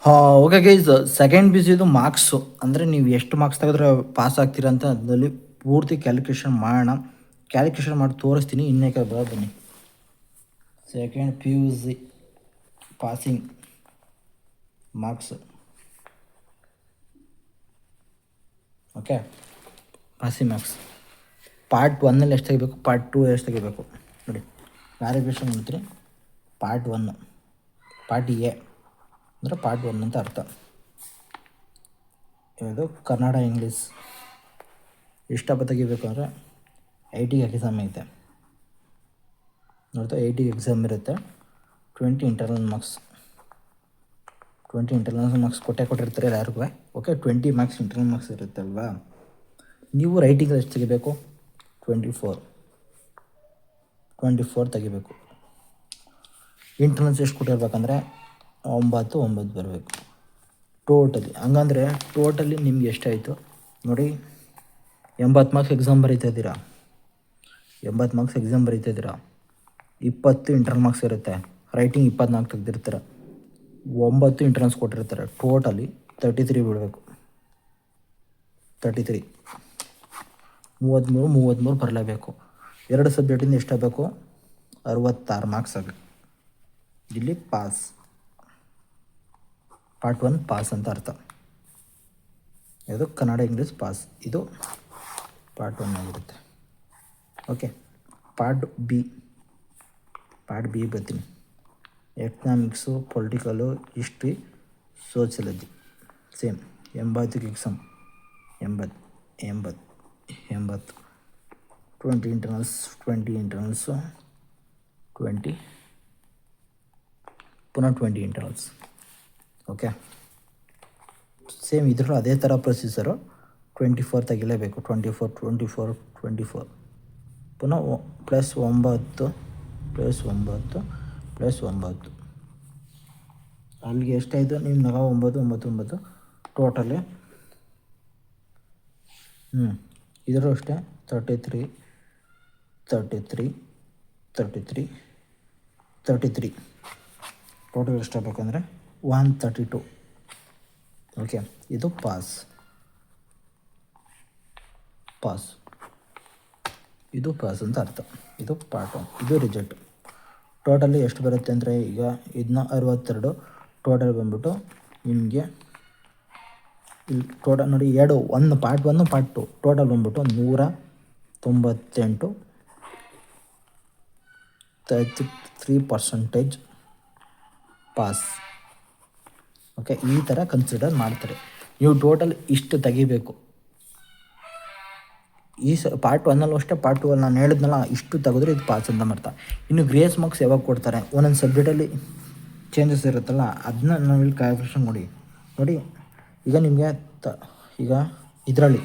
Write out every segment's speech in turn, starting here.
Okay guys, second P ಸಿದು marks ಅಂದರೆ ನೀವು ಎಷ್ಟು ಮಾರ್ಕ್ಸ್ ತೆಗೆದ್ರೆ ಪಾಸ್ ಆಗ್ತೀರಾ ಅಂತ ಅದರಲ್ಲಿ ಪೂರ್ತಿ ಕ್ಯಾಲ್ಕುಲೇಷನ್ ಮಾಡೋಣ. ಕ್ಯಾಲ್ಕುಲೇಷನ್ ಮಾಡಿ ತೋರಿಸ್ತೀನಿ. ಇನ್ನೇಕೆ ಬನ್ನಿ. Second P U C passing marks. Okay, passing marks part ಒನ್ನಲ್ಲಿ ಎಷ್ಟು ತೆಗಿಬೇಕು, ಪಾರ್ಟ್ ಟೂ ಎಷ್ಟು ತೆಗಿಬೇಕು ನೋಡಿ. ಕ್ಯಾಲ್ಕುಲೇಷನ್ ಮಾಡ್ತೀರಿ. ಪಾರ್ಟ್ ಒನ್ನು, ಪಾರ್ಟ್ ಎ ಅಂದರೆ ಪಾರ್ಟ್ ಒನ್ ಅಂತ ಅರ್ಥ. ಇದು ಕನ್ನಡ ಇಂಗ್ಲೀಷ್ ಎಷ್ಟಪ್ಪ ತೆಗಿಬೇಕು ಅಂದರೆ 80 ಎಕ್ಸಾಮ್ ಐತೆ ನೋಡ್ತಾ. 80 ಎಕ್ಸಾಮ್ ಇರುತ್ತೆ. 20 ಇಂಟರ್ನಲ್ ಮಾರ್ಕ್ಸ್. 20 ಇಂಟರ್ನಲ್ ಮಾರ್ಕ್ಸ್ ಕೊಟ್ಟಿರ್ತಾರೆ ಯಾರಿಗೂ. ಓಕೆ, 20 ಮಾರ್ಕ್ಸ್ ಇಂಟರ್ನಲ್ ಮಾರ್ಕ್ಸ್ ಇರುತ್ತೆ ಅಲ್ವಾ. ನೀವು ರೈಟಿಂಗ್ ಎಷ್ಟು ತೆಗಿಬೇಕು? 24 ತೆಗಿಬೇಕು. ಇಂಟರ್ನಲ್ಸ್ ಎಷ್ಟು ಕೊಟ್ಟಿರ್ಬೇಕಂದ್ರೆ 9 ಬರಬೇಕು ಟೋಟಲಿ. ಹಂಗಂದರೆ ಟೋಟಲಿ ನಿಮ್ಗೆ ಎಷ್ಟಾಯಿತು ನೋಡಿ. 80 ಮಾರ್ಕ್ಸ್ ಎಕ್ಸಾಮ್ ಬರೀತಾ ಇದ್ದೀರಾ. 20 ಇಂಟರ್ನಲ್ ಮಾರ್ಕ್ಸ್ ಇರುತ್ತೆ. ರೈಟಿಂಗ್ 24 ತೆಗೆದಿರ್ತಾರೆ. 9 ಇಂಟರ್ನಲ್ಸ್ ಕೊಟ್ಟಿರ್ತಾರೆ. ಟೋಟಲಿ 33 ಬಿಡಬೇಕು. 33 ಬರಲೇಬೇಕು. 2 ಸಬ್ಜೆಕ್ಟಿಂದ ಎಷ್ಟಾಗಬೇಕು? 66 ಮಾರ್ಕ್ಸ್ ಆಗಬೇಕು. ಇಲ್ಲಿ ಪಾಸ್, ಪಾರ್ಟ್ 1 ಪಾಸ್ ಅಂತ ಅರ್ಥ. ಇದು ಕನ್ನಡ ಇಂಗ್ಲೀಷ್ ಪಾಸ್. ಇದು ಪಾರ್ಟ್ 1 ಆಗಿರುತ್ತೆ. ಓಕೆ, ಪಾರ್ಟ್ ಬಿ ಬರ್ತೀನಿ. Economics, political, history, sociology same 80 exam. 80 20 internals 20 ಪುನಃ 20 ಇಂಟರ್ನಲ್ಸ್. ಓಕೆ, ಸೇಮ್ ಇದರಲ್ಲೂ ಅದೇ ಥರ ಪ್ರೊಸೀಜರು. 24 ತೆಗಿಲೇಬೇಕು. 24 ಪುನಃ +9 ಅಲ್ಲಿಗೆ ಎಷ್ಟಾಯಿತು ನಿಮ್ಮ 9 ಟೋಟಲಿ. ಇದರಲ್ಲೂ ಅಷ್ಟೇ 33 ಟೋಟಲ್ ಎಷ್ಟಾಗಬೇಕಂದ್ರೆ 132. ಓಕೆ, ಇದು ಪಾಸ್. ಇದು ಪಾಸ್ ಅಂತ ಅರ್ಥ. ಇದು ಪಾರ್ಟ್ 1. ಇದು ರಿಜಲ್ಟ್. ಟೋಟಲಿ ಎಷ್ಟು ಬರುತ್ತೆ ಅಂದರೆ ಈಗ ಇದನ್ನ 62 ಟೋಟಲ್ ಬಂದ್ಬಿಟ್ಟು ನಿಮಗೆ ಇಲ್ಲಿ ಟೋಟಲ್ ನೋಡಿ. ಪಾರ್ಟ್ 1 ಪಾರ್ಟ್ 2 ಟೋಟಲ್ ಬಂದ್ಬಿಟ್ಟು 198. 33% ಪಾಸ್. ಓಕೆ, ಈ ಥರ ಕನ್ಸಿಡರ್ ಮಾಡ್ತಾರೆ. ನೀವು ಟೋಟಲ್ ಇಷ್ಟು ತೆಗಿಬೇಕು. ಪಾರ್ಟ್ 1ಅಲ್ಲೂ ಅಷ್ಟೇ, ಪಾರ್ಟ್ 2 ನಾನು ಹೇಳಿದ್ನಲ್ಲ, ಇಷ್ಟು ತೆಗೆದ್ರೆ ಇದು ಪಾಸ್ ಅಂತ ಅರ್ಥ. ಇನ್ನು ಗ್ರೇಸ್ ಮಾರ್ಕ್ಸ್ ಯಾವಾಗ ಕೊಡ್ತಾರೆ? ಒಂದೊಂದು ಸಬ್ಜೆಕ್ಟಲ್ಲಿ ಚೇಂಜಸ್ ಇರುತ್ತಲ್ಲ, ಅದನ್ನ ನಾವು ಇಲ್ಲಿ ಕ್ಯಾಲ್ಕುಲೇಷನ್ ನೋಡಿ. ಈಗ ನಿಮಗೆ ಈಗ ಇದರಲ್ಲಿ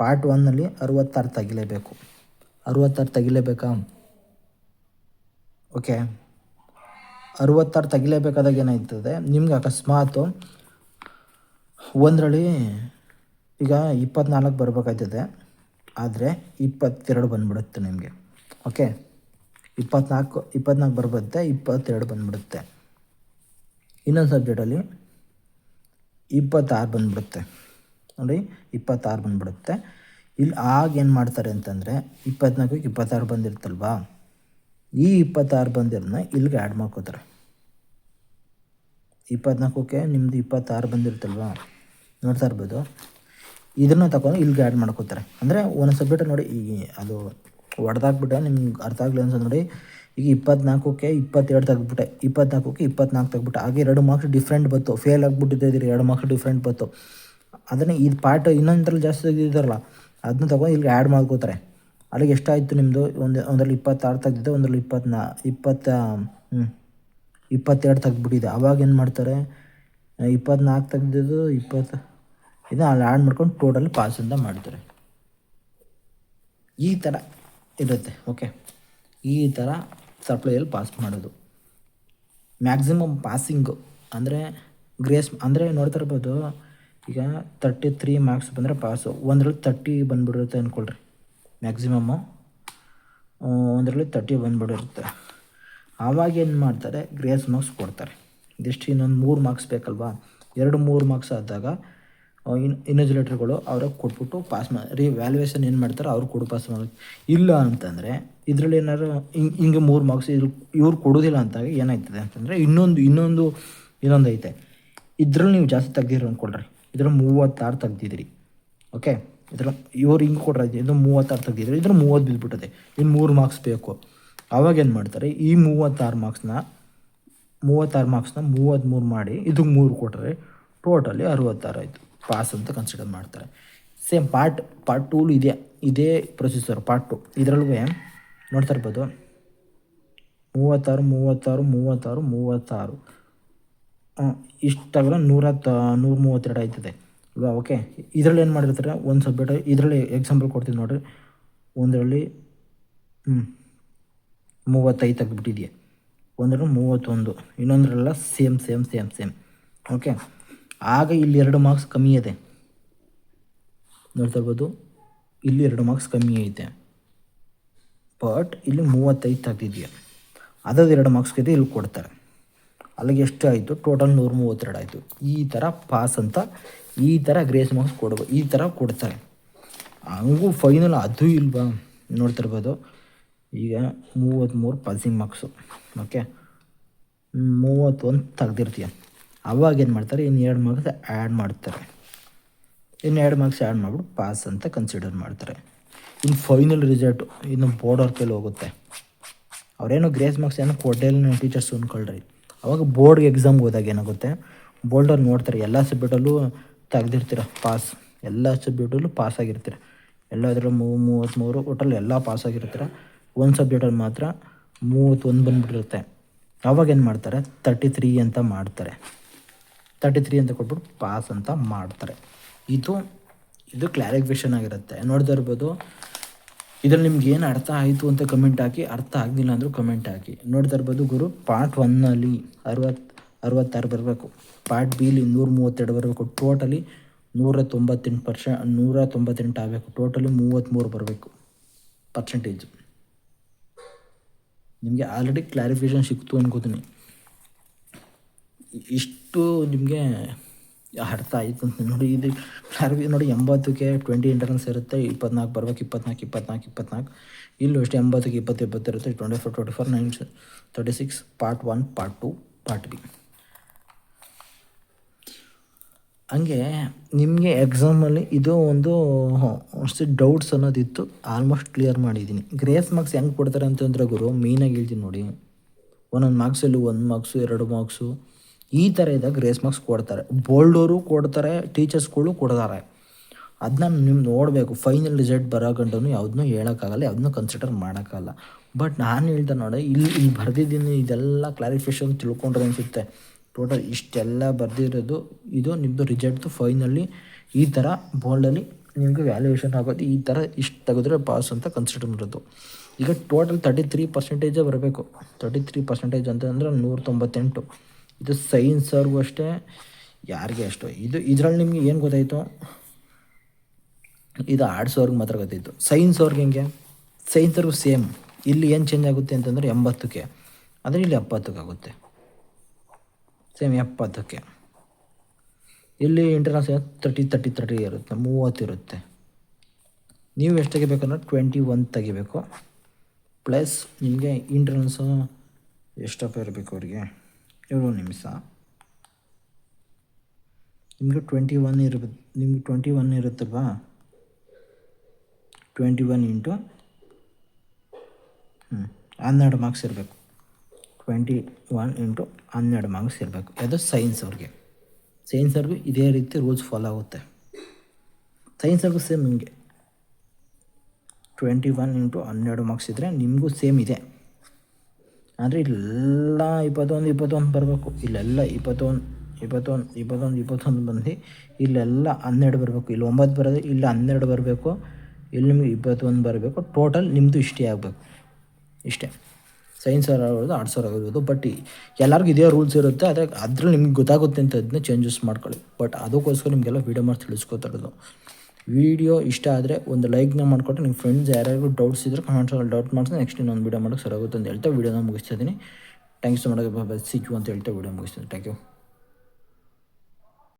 ಪಾರ್ಟ್ 1ನಲ್ಲಿ 66 ತೆಗಿಲೇಬೇಕು. 66 ತೆಗಿಲೇಬೇಕಾ? ಓಕೆ, 66 ತೆಗಿಲೇಬೇಕಾದಾಗ ಏನಾಯ್ತದೆ ನಿಮ್ಗೆ, ಅಕಸ್ಮಾತು ಒಂದರಲ್ಲಿ ಈಗ 24 ಬರಬೇಕಾಯ್ತದೆ, ಆದರೆ 22 ಬಂದುಬಿಡುತ್ತೆ ನಿಮಗೆ. ಓಕೆ, 24 ಬರಬರುತ್ತೆ, 22 ಬಂದುಬಿಡುತ್ತೆ. ಇನ್ನೊಂದು ಸಬ್ಜೆಕ್ಟಲ್ಲಿ 26 ಬಂದುಬಿಡುತ್ತೆ ನೋಡಿ. 26 ಬಂದುಬಿಡುತ್ತೆ. ಇಲ್ಲಿ ಆಗೇನು ಮಾಡ್ತಾರೆ ಅಂತಂದರೆ 24ಕ್ಕೆ 26 ಬಂದಿರುತ್ತಲ್ವಾ, ಈ 26 ಬಂದಿರೋದನ್ನ ಇಲ್ಲಿಗೆ ಆ್ಯಡ್ ಮಾಡ್ಕೋತಾರೆ. 24ಕ್ಕೆ ನಿಮ್ಮದು 26 ಬಂದಿರುತ್ತಲ್ವಾ, ನೋಡ್ತಾ ಇರ್ಬೋದು. ಇದನ್ನು ತಗೊಂಡು ಇಲ್ಲಿಗೆ ಆ್ಯಡ್ ಮಾಡ್ಕೋತಾರೆ. ಅಂದರೆ ಒಂದು ಸಬ್ಜೆಕ್ಟ್ ನೋಡಿ, ಈಗ ಅದು ಹೊಡೆದಾಕ್ಬಿಟ್ಟೆ ನಿಮ್ಗೆ ಅರ್ಥ ಆಗಲಿ ಅನ್ಸೋದು ನೋಡಿ. ಈಗ 24ಕ್ಕೆ 22 ತೆಗೆದ್ಬಿಟ್ಟೆ, 24ಕ್ಕೆ 24 ತೆಗೆದ್ಬಿಟ್ಟೆ. ಹಾಗೆ 2 ಮಾರ್ಕ್ಸ್ ಡಿಫ್ರೆಂಟ್ ಬಂತು. ಫೇಲ್ ಆಗಿಬಿಟ್ಟಿದ್ದೀರಿ, 2 ಮಾರ್ಕ್ಸ್ ಡಿಫ್ರೆಂಟ್ ಬಂತು. ಅದನ್ನೇ ಇದು ಪಾರ್ಟ್ ಇನ್ನೊಂದರಲ್ಲಿ ಜಾಸ್ತಿ ತೆಗೆದಿದ್ದಾರಲ್ಲ, ಅದನ್ನ ತಗೊಂಡು ಇಲ್ಲಿಗೆ ಆ್ಯಡ್ ಮಾಡ್ಕೋತಾರೆ. ಅಲ್ಲಿಗೆ ಎಷ್ಟಾಯಿತು ನಿಮ್ಮದು? ಒಂದರಲ್ಲಿ 26 ತೆಗೆದಿದ್ದೆ, ಒಂದರಲ್ಲಿ 22 ತೆಗೆದ್ಬಿಟ್ಟಿದೆ. ಅವಾಗ ಏನು ಮಾಡ್ತಾರೆ? 24 ತೆಗೆದಿದ್ದು 20 ಇದನ್ನ ಅಲ್ಲಿ ಆ್ಯಡ್ ಮಾಡ್ಕೊಂಡು ಟೋಟಲ್ ಪಾಸ್ ಅಂತ ಮಾಡ್ತಾರೆ. ಈ ಥರ ಇರುತ್ತೆ. ಓಕೆ, ಈ ಥರ ಸಪ್ಲೈಯಲ್ಲಿ ಪಾಸ್ ಮಾಡೋದು. ಮ್ಯಾಕ್ಸಿಮಮ್ ಪಾಸಿಂಗು ಅಂದರೆ ಗ್ರೇಸ್ ಅಂದರೆ ನೋಡ್ತಾ ಇರ್ಬೋದು. ಈಗ 33 ಮಾರ್ಕ್ಸ್ ಬಂದರೆ ಪಾಸು. ಒಂದರಲ್ಲಿ 30 ಬಂದುಬಿಡಿರುತ್ತೆ ಅಂದ್ಕೊಳ್ರಿ. ಮ್ಯಾಕ್ಸಿಮಮ್ಮು ಒಂದರಲ್ಲಿ 30 ಬಂದುಬಿಡಿರುತ್ತೆ. ಆವಾಗ ಏನು ಮಾಡ್ತಾರೆ? ಗ್ರೇಸ್ ಮಾರ್ಕ್ಸ್ ಕೊಡ್ತಾರೆ. ಇದೆಷ್ಟು ಇನ್ನೊಂದು 3 ಮಾರ್ಕ್ಸ್ ಬೇಕಲ್ವಾ, 2-3 ಮಾರ್ಕ್ಸ್ ಆದಾಗ ಇನ್ವಿಜಿಲೇಟರ್ಗಳು ಅವ್ರಿಗೆ ಕೊಟ್ಬಿಟ್ಟು ಪಾಸ್ ಮಾಡಿ ವ್ಯಾಲ್ಯೂಯೇಷನ್ ಏನು ಮಾಡ್ತಾರೆ ಅವ್ರು ಕೊಡು ಪಾಸ್ ಮಾಡಿ. ಇಲ್ಲ ಅಂತಂದರೆ ಇದರಲ್ಲಿ ಏನಾದ್ರು ಹಿಂಗೆ 3 ಮಾರ್ಕ್ಸ್ ಇವ್ರು ಕೊಡೋದಿಲ್ಲ ಅಂತಾಗ ಏನಾಯ್ತದೆ ಅಂತಂದರೆ ಇನ್ನೊಂದು ಐತೆ, ಇದ್ರಲ್ಲಿ ನೀವು ಜಾಸ್ತಿ ತೆಗ್ದಿರೋ ಅಂದ್ಕೊಳ್ರಿ, ಇದ್ರಲ್ಲಿ 36 ತೆಗ್ದಿದ್ದೀರಿ. ಓಕೆ, ಇವ್ರು ಹಿಂಗೆ ಕೊಡ್ರೆ ಇದು 36 ತೆಗ್ದಿದ್ರೆ ಇದ್ರ 30 ಬಿದ್ದುಬಿಟ್ಟದೆ, ಇನ್ನು 3 ಮಾರ್ಕ್ಸ್ ಬೇಕು. ಆವಾಗ ಏನು ಮಾಡ್ತಾರೆ, ಈ 36 ಮಾರ್ಕ್ಸ್ನ 33 ಮಾಡಿ ಇದಕ್ಕೆ 3 ಕೊಟ್ಟರೆ ಟೋಟಲಿ 66 ಆಯಿತು, ಪಾಸ್ ಅಂತ ಕನ್ಸಿಡರ್ ಮಾಡ್ತಾರೆ. ಸೇಮ್ ಪಾರ್ಟ್ 2 ಇದೇ ಪ್ರೊಸೀಜರ್. ಪಾರ್ಟ್ 2 ಇದರಲ್ಲೂ ನೋಡ್ತಾ ಇರ್ಬೋದು 36 ಇಷ್ಟಾಗಲ 132 ಆಯ್ತದೆ ಅಲ್ವಾ. ಓಕೆ, ಇದರಲ್ಲಿ ಏನು ಮಾಡಿರ್ತಾರೆ, ಒಂದು ಸಬ್ಜೆಕ್ಟ್ ಇದರಲ್ಲಿ ಎಕ್ಸಾಂಪಲ್ ಕೊಡ್ತೀನಿ ನೋಡಿರಿ. ಒಂದರಲ್ಲಿ 35 ತೆಗೆದುಬಿಟ್ಟಿದೆಯಾ, ಒಂದರಲ್ಲಿ 31, ಇನ್ನೊಂದರೆಲ್ಲ ಸೇಮ್. ಓಕೆ, ಆಗ ಇಲ್ಲಿ 2 ಮಾರ್ಕ್ಸ್ ಕಮ್ಮಿ ಇದೆ ನೋಡ್ತಾ ಇರ್ಬೋದು, ಇಲ್ಲಿ 2 ಮಾರ್ಕ್ಸ್ ಕಮ್ಮಿ ಐತೆ. ಬಟ್ ಇಲ್ಲಿ 35 ತೆಗೆದಿದೆಯಾ, ಅದಾದ 2 ಮಾರ್ಕ್ಸ್ ಇದೆ ಇಲ್ಲಿ ಕೊಡ್ತಾರೆ. ಅಲ್ಲಿಗೆ ಎಷ್ಟು ಆಯಿತು, ಟೋಟಲ್ 132 ಆಯಿತು. ಈ ಥರ ಪಾಸ್ ಅಂತ, ಈ ಥರ ಗ್ರೇಸ್ ಮಾರ್ಕ್ಸ್ ಕೊಡ್ಬೋದು, ಈ ಥರ ಕೊಡ್ತಾರೆ. ಹಂಗೂ ಫೈನಲ್ ಅದು ಇಲ್ವಾ ನೋಡ್ತಿರ್ಬೋದು. ಈಗ 33 ಪಾಸಿಂಗ್ ಮಾರ್ಕ್ಸು. ಓಕೆ, 31 ತೆಗ್ದಿರ್ತೀಯ, ಅವಾಗ ಏನು ಮಾಡ್ತಾರೆ, ಇನ್ನು 2 ಮಾರ್ಕ್ಸ್ ಆ್ಯಡ್ ಮಾಡ್ತಾರೆ. ಇನ್ನು 2 ಮಾರ್ಕ್ಸ್ ಆ್ಯಡ್ ಮಾಡಿಬಿಟ್ಟು ಪಾಸ್ ಅಂತ ಕನ್ಸಿಡರ್ ಮಾಡ್ತಾರೆ. ಇನ್ನು ಫೈನಲ್ ರಿಸಲ್ಟು ಇನ್ನು ಬೋರ್ಡ್ ಅವ್ರ ಕೈಲಿ ಹೋಗುತ್ತೆ. ಅವರೇನೋ ಗ್ರೇಸ್ ಮಾರ್ಕ್ಸ್ ಏನೋ ಕೊಟ್ಟಿಲ್ಲ ಟೀಚರ್ಸ್ ಅಂದ್ಕೊಳ್ರಿ. ಅವಾಗ ಬೋರ್ಡ್ಗೆ ಎಕ್ಸಾಮ್ಗೆ ಹೋದಾಗ ಏನಾಗುತ್ತೆ, ಬೋರ್ಡವ್ರು ನೋಡ್ತಾರೆ ಎಲ್ಲ ಸಬ್ಜೆಕ್ಟಲ್ಲೂ ತೆಗ್ದಿರ್ತೀರ ಪಾಸ್, ಎಲ್ಲ ಸಬ್ಜೆಕ್ಟಲ್ಲೂ ಪಾಸ್ ಆಗಿರ್ತೀರ, ಎಲ್ಲದರಲ್ಲೂ 33 ಒಟ್ಟಲ್ಲಿ ಎಲ್ಲ ಪಾಸ್ ಆಗಿರ್ತೀರ. ಒಂದು ಸಬ್ಜೆಕ್ಟಲ್ಲಿ ಮಾತ್ರ 31 ಬಂದುಬಿಟ್ಟಿರುತ್ತೆ. ಅವಾಗ ಏನು ಮಾಡ್ತಾರೆ, 33 ಅಂತ ಮಾಡ್ತಾರೆ. 33 ಅಂತ ಕೊಟ್ಬಿಟ್ಟು ಪಾಸ್ ಅಂತ ಮಾಡ್ತಾರೆ. ಇದು ಕ್ಲಾರಿಫಿಕೇಷನ್ ಆಗಿರುತ್ತೆ. ನೋಡ್ತಾ ಇರ್ಬೋದು. ಇದರಲ್ಲಿ ನಿಮ್ಗೆ ಏನು ಅರ್ಥ ಆಯಿತು ಅಂತ ಕಮೆಂಟ್ ಹಾಕಿ, ಅರ್ಥ ಆಗಲಿಲ್ಲ ಅಂದರೂ ಕಮೆಂಟ್ ಹಾಕಿ. ನೋಡ್ತಾ ಇರ್ಬೋದು ಗುರು, ಪಾರ್ಟ್ 1ನಲ್ಲಿ 66 ಬರಬೇಕು, ಪಾರ್ಟ್ ಬಿಲಿ 132 ಬರಬೇಕು, ಟೋಟಲಿ 198 ಆಗಬೇಕು, ಟೋಟಲಿ 33 ಬರಬೇಕು ಪರ್ಸೆಂಟೇಜು. ನಿಮಗೆ ಆಲ್ರೆಡಿ ಕ್ಲಾರಿಫಿಕೇಷನ್ ಸಿಕ್ತು ಅನ್ಕೋತೀನಿ. ಇಷ್ಟು ನಿಮಗೆ ಅರ್ಥ ಆಯಿತು ಅಂತ ನೋಡಿ. ಇದು ನೋಡಿ, 80ಕ್ಕೆ 20 ಇಂಟರ್ನಲ್ಸ್ ಇರುತ್ತೆ, 24 ಬರಬೇಕು, 24. ಇಲ್ಲೂ ಅಷ್ಟೇ 80ಕ್ಕೆ 20 ಇರುತ್ತೆ, 24 9 36. Part 1, part 2, part B. ಹಂಗೆ ನಿಮಗೆ ಎಕ್ಸಾಮಲ್ಲಿ ಇದು ಒಂದು ಅಷ್ಟು ಡೌಟ್ಸ್ ಅನ್ನೋದಿತ್ತು, ಆಲ್ಮೋಸ್ಟ್ ಕ್ಲಿಯರ್ ಮಾಡಿದ್ದೀನಿ. ಗ್ರೇಸ್ ಮಾರ್ಕ್ಸ್ ಹೆಂಗೆ ಕೊಡ್ತಾರೆ ಅಂತಂದರೆ ಗುರು, ಮೇಯ್ನಾಗಿ ಹೇಳ್ತೀನಿ ನೋಡಿ. ಒಂದೊಂದು ಮಾರ್ಕ್ಸಲ್ಲಿ 1 ಮಾರ್ಕ್ಸು 2 ಮಾರ್ಕ್ಸು ಈ ಥರ ಇದ್ದಾಗ ಗ್ರೇಸ್ ಮಾರ್ಕ್ಸ್ ಕೊಡ್ತಾರೆ. ಬೋಲ್ಡವರು ಕೊಡ್ತಾರೆ, ಟೀಚರ್ಸ್ಗಳು ಕೊಡ್ತಾರೆ. ಅದನ್ನ ನೀವು ನೋಡಬೇಕು. ಫೈನಲ್ ರಿಸಲ್ಟ್ ಬರೋ ಗಂಟನೂ ಯಾವುದನ್ನೂ ಹೇಳೋಕ್ಕಾಗಲ್ಲ, ಯಾವುದನ್ನೂ ಕನ್ಸಿಡರ್ ಮಾಡೋಕ್ಕಾಗಲ್ಲ. ಬಟ್ ನಾನು ಹೇಳ್ದೆ ನೋಡಿ, ಇಲ್ಲಿ ಬರೆದಿದ್ದೀನಿ, ಇದೆಲ್ಲ ಕ್ಲಾರಿಫಿಕೇಷನ್ ತಿಳ್ಕೊಂಡ್ರೆ ಅನಿಸುತ್ತೆ. ಟೋಟಲ್ ಇಷ್ಟೆಲ್ಲ ಬರೆದಿರೋದು ಇದು ನಿಮ್ಮದು ರಿಸಲ್ಟ್ದು ಫೈನಲ್ಲಿ ಈ ಥರ ಬೋಲ್ಡಲ್ಲಿ ನಿಮಗೆ ವ್ಯಾಲ್ಯೂಯೇಷನ್ ಆಗೋದು ಈ ಥರ ಇಷ್ಟು ತೆಗೆದ್ರೆ ಪಾಸ್ ಅಂತ ಕನ್ಸಿಡರ್ ಮಾಡೋದು. ಈಗ ಟೋಟಲ್ 33% ಬರಬೇಕು. 33% ಅಂತಂದರೆ 198. ಇದು ಸೈನ್ಸ್ ಅವ್ರಿಗೂ ಅಷ್ಟೇ, ಯಾರಿಗೆ ಅಷ್ಟು. ಇದರಲ್ಲಿ ನಿಮಗೆ ಏನು ಗೊತ್ತಾಯಿತು, ಇದು ಆರ್ಟ್ಸ್ ಅವ್ರಿಗೆ ಮಾತ್ರ ಗೊತ್ತಾಯಿತು. ಸೈನ್ಸ್ ಅವ್ರಿಗೆ ಹೆಂಗೆ, ಸೈನ್ಸ್ ಅವ್ರಿಗೂ ಸೇಮ್. ಇಲ್ಲಿ ಏನು ಚೇಂಜ್ ಆಗುತ್ತೆ ಅಂತಂದರೆ 80ಕ್ಕೆ, ಅಂದರೆ ಇಲ್ಲಿ 70ಕ್ಕೆ ಆಗುತ್ತೆ. ಸೇಮ್ 70ಕ್ಕೆ. ಇಲ್ಲಿ ಇಂಟರ್ನಲ್ಸ್ 30 ಇರುತ್ತೆ, 30 ಇರುತ್ತೆ. ನೀವು ಎಷ್ಟು ತೆಗಿಬೇಕಂದ್ರೆ 21 ತೆಗಿಬೇಕು. ಪ್ಲಸ್ ನಿಮಗೆ ಇಂಟರ್ನಲ್ಸು ಎಷ್ಟಪ್ಪ ಇರಬೇಕು ಅವರಿಗೆ, 2 ನಿಮಿಷ. ನಿಮಗೆ 21 ಇರ್ಬೋದು, ನಿಮಗೆ 21 ಇರುತ್ತಲ್ವಾ, 21 ಇಂಟು 12 ಮಾರ್ಕ್ಸ್ ಇರಬೇಕು. 21 ಇಂಟು 12 ಮಾರ್ಕ್ಸ್ ಇರಬೇಕು. ಅದು ಸೈನ್ಸ್ ಅವ್ರಿಗೆ. ಸೈನ್ಸ್ ಅವ್ರಿಗೂ ಇದೇ ರೀತಿ ರೂಲ್ಸ್ ಫಾಲೋ ಆಗುತ್ತೆ. ಸೈನ್ಸ್ ಅವ್ರಿಗೂ ಸೇಮ್ ಹಿಂಗೆ 21 ಇಂಟು 12 ಮಾರ್ಕ್ಸ್ ಇದ್ದರೆ ನಿಮಗೂ ಸೇಮ್ ಇದೆ. ಆದರೆ ಇಲ್ಲೆಲ್ಲ 21 ಬರಬೇಕು, ಇಲ್ಲೆಲ್ಲ 21 ಬಂದು ಇಲ್ಲೆಲ್ಲ 12 ಬರಬೇಕು, ಇಲ್ಲಿ 9 ಬರೋದು, ಇಲ್ಲಿ 12 ಬರಬೇಕು, ಇಲ್ಲಿ ನಿಮಗೆ 21 ಬರಬೇಕು. ಟೋಟಲ್ ನಿಮ್ಮದು ಇಷ್ಟೇ ಆಗಬೇಕು. ಇಷ್ಟೇ ಸೈನ್ಸ್ ಅವ್ರು ಆಗೋದು, ಆರ್ಟ್ಸ್ ಅವ್ರು ಆಗಿರ್ಬೋದು. ಬಟ್ ಎಲ್ಲರಿಗೂ ಇದೇ ರೂಲ್ಸ್ ಇರುತ್ತೆ. ಅದ್ರಲ್ಲಿ ನಿಮ್ಗೆ ಗೊತ್ತಾಗುತ್ತೆ ಅಂತ ಅದನ್ನ ಚೇಂಜಸ್ ಮಾಡ್ಕೊಳ್ಳಿ. ಬಟ್ ಅದಕ್ಕೋಸ್ಕರ ನಿಮಗೆಲ್ಲ ವೀಡಿಯೋ ಮಾಡಿ ತಿಳಿಸ್ಕೊತಿರೋದು. ವೀಡಿಯೋ ಇಷ್ಟ ಆದರೆ ಒಂದು ಲೈಕ್ನ ಮಾಡಿಕೊಟ್ಟು ನಿಮ್ಮ ಫ್ರೆಂಡ್ಸ್ ಯಾರ್ಯಾರು ಡೌಟ್ಸ್ ಇದ್ದರೆ ಕಮೆಂಟ್ಸಲ್ಲಿ ಡೌಟ್ ಮಾಡಿಸಿ ನೆಕ್ಸ್ಟ್ ಇನ್ನೊಂದು ವೀಡಿಯೋ ಮಾಡೋಕ್ಕೆ ಸರಿಯಾಗುತ್ತೆ ಅಂತ ಹೇಳ್ತಾ ವೀಡಿಯೋನ ಮುಗಿಸ್ತಾ ಇದ್ದೀನಿ. Thank you so much. See you ಅಂತ ಹೇಳ್ತಾ ವಿಡಿಯೋ ಮುಗಿಸ್ತೀನಿ. Thank you.